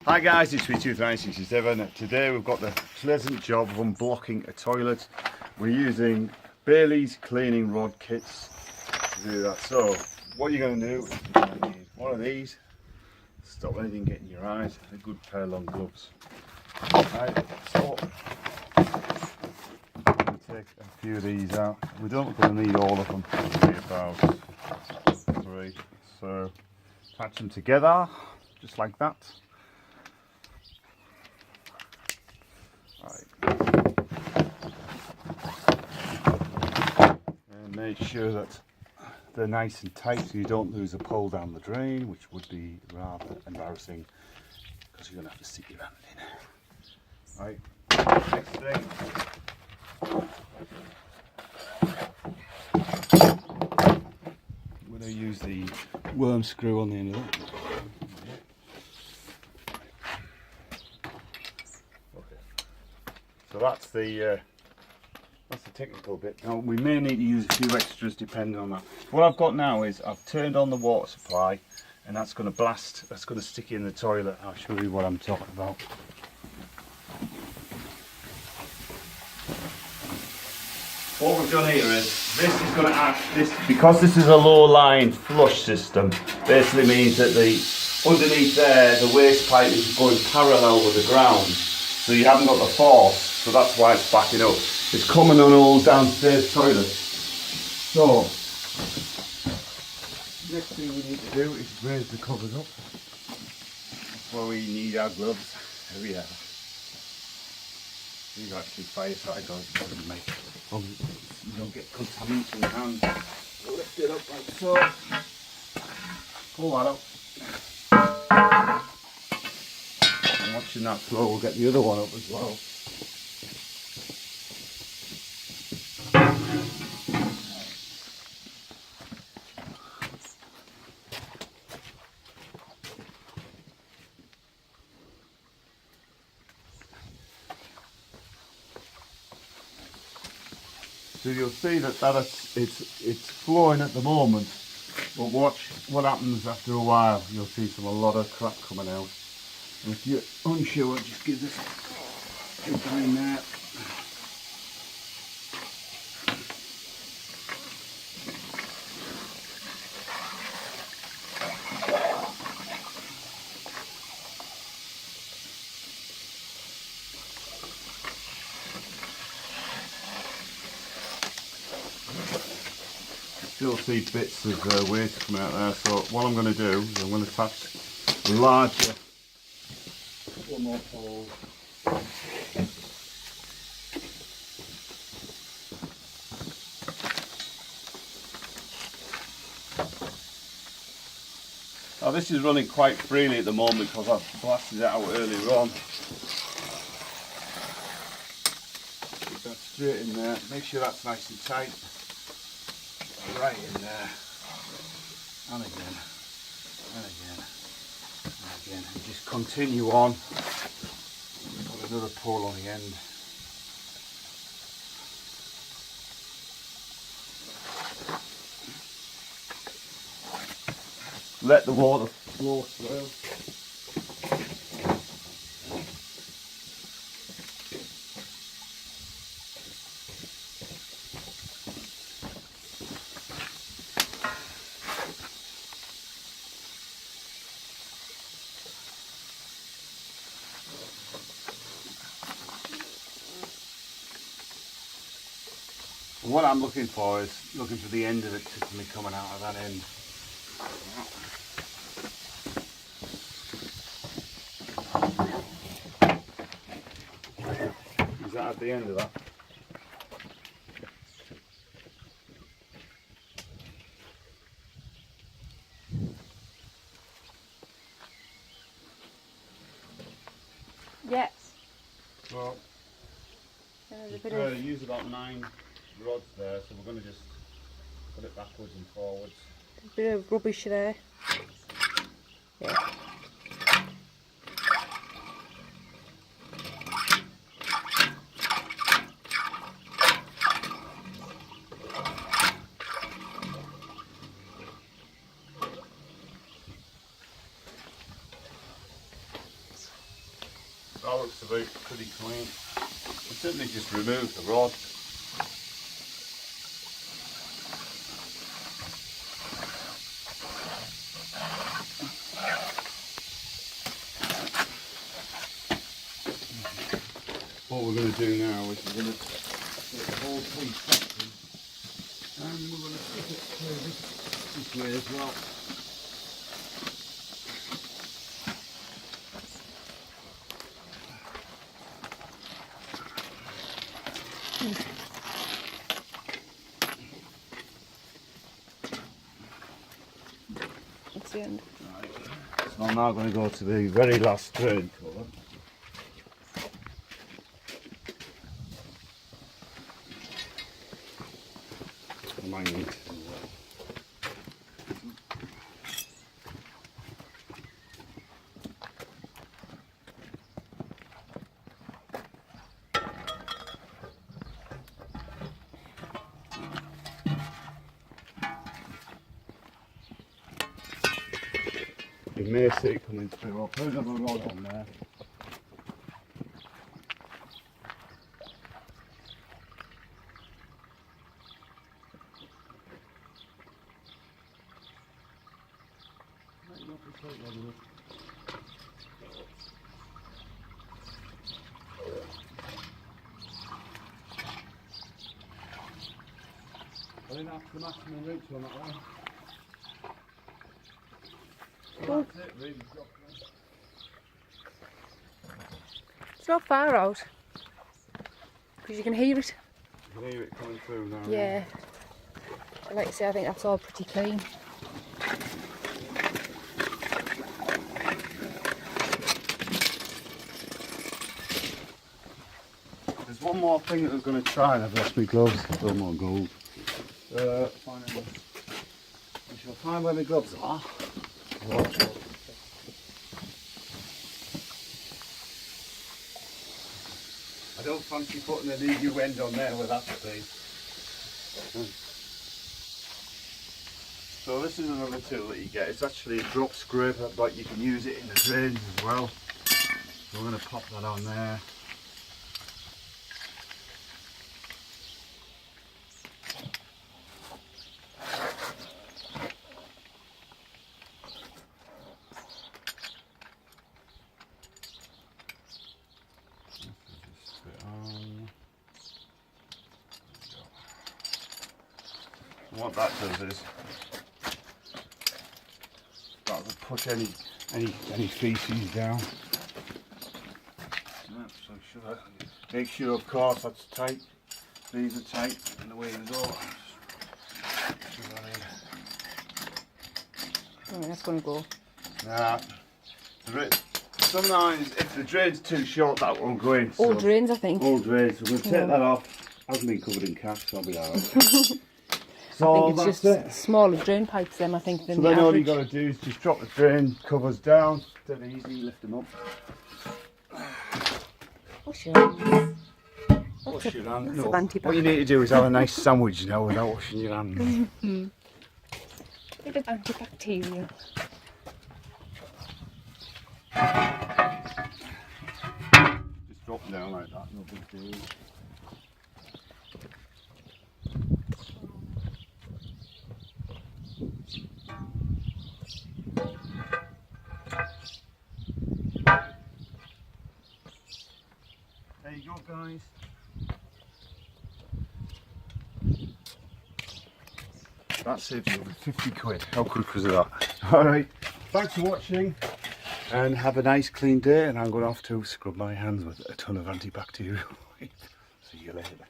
Hi guys, it's Sweet2967. Today we've got the pleasant job of unblocking a toilet. We're using Bailey's cleaning rod kits to do that. So what you're going to do is you're going to need one of these, stop anything getting your eyes, and a good pair of long gloves. Right, so we'll take a few of these out. We don't going to need all of them, probably about 3. So attach them together, just like that. And make sure that they're nice and tight so you don't lose a pull down the drain, which would be rather embarrassing because you're going to have to stick your hand in. Right, next thing. I'm going to use the worm screw on the end of it. So that's the technical bit. Now we may need to use a few extras depending on that. What I've got now is I've turned on the water supply, and that's going to blast. That's going to stick in the toilet. I'll show you what I'm talking about. What we've done here is this is going to act. Because this is a low line flush system. Basically means that the underneath there the waste pipe is going parallel with the ground. So you haven't got the force, so that's why it's backing up. It's coming on all downstairs toilets. So, next thing we need to do is raise the covers up. That's why we need our gloves. Here we are. These are actually fireside gloves, you don't get contamination in your hands. Lift it up like so. Pull that up. Watching that flow, we'll get the other one up as well. So you'll see that it's flowing at the moment, but watch what happens after a while. You'll see a lot of crap coming out. And if you're unsure, just give this a go in there. Still see bits of waste coming out there, so what I'm going to do is I'm going to attach a larger one more pole. Now this is running quite freely at the moment because I've blasted it out earlier on. Put that straight in there, make sure that's nice and tight. Right in there, and again, and again, and again, and just continue on. Put another pole on the end. Let the water flow through. What I'm looking for is looking for the end of it to be coming out of that end. Is that at the end of that? Yes. Well, use about 9 rods there, so we're going to just put it backwards and forwards. A bit of rubbish there. Yeah. That looks about pretty clean. We'll simply just remove the rod. What we're going to do now is we're going to take the whole piece section and we're going to stick it through this way as well. That's the end. Right. So I'm now going to go to the very last thread colour. I might need to do that. You may see it coming through. I'll put another rod on there. I think that's the maximum reach on that one. Cool. That's it, really. It's not far out. Because you can hear it. You can hear it coming through now. Yeah. Like I say, I think that's all pretty clean. There's one more thing that I was going to try and I've lost my gloves. No more gold. I shall find where my gloves are. I don't fancy putting an EU end on there with that thing. So this is another tool that you get. It's actually a drop scraper, but you can use it in the drains as well. So we're going to pop that on there. And what that does is that will push any feces down. So make sure, of course, that's tight. These are tight and the way they go. Alright, that's going to go. Nah. Sometimes if the drain's too short, that won't go in. All drains, I think. All drains. So we'll take that off. Hasn't been covered in cash, so I'll be alright. So I think it's just smaller drain pipes then, I think, than so the then all you average. got to do is just drop the drain covers down, dead easy, lift them up. Wash your hands. Wash your hands. that's a No. antibac. What you need to do is have a nice sandwich now without washing your hands. Bit of antibacterial. Just drop them down like that, no big deal. There you go, guys. That saves you over 50 quid. How good was that? Alright, thanks for watching and have a nice clean day, and I'm going off to scrub my hands with a ton of antibacterial. See you later.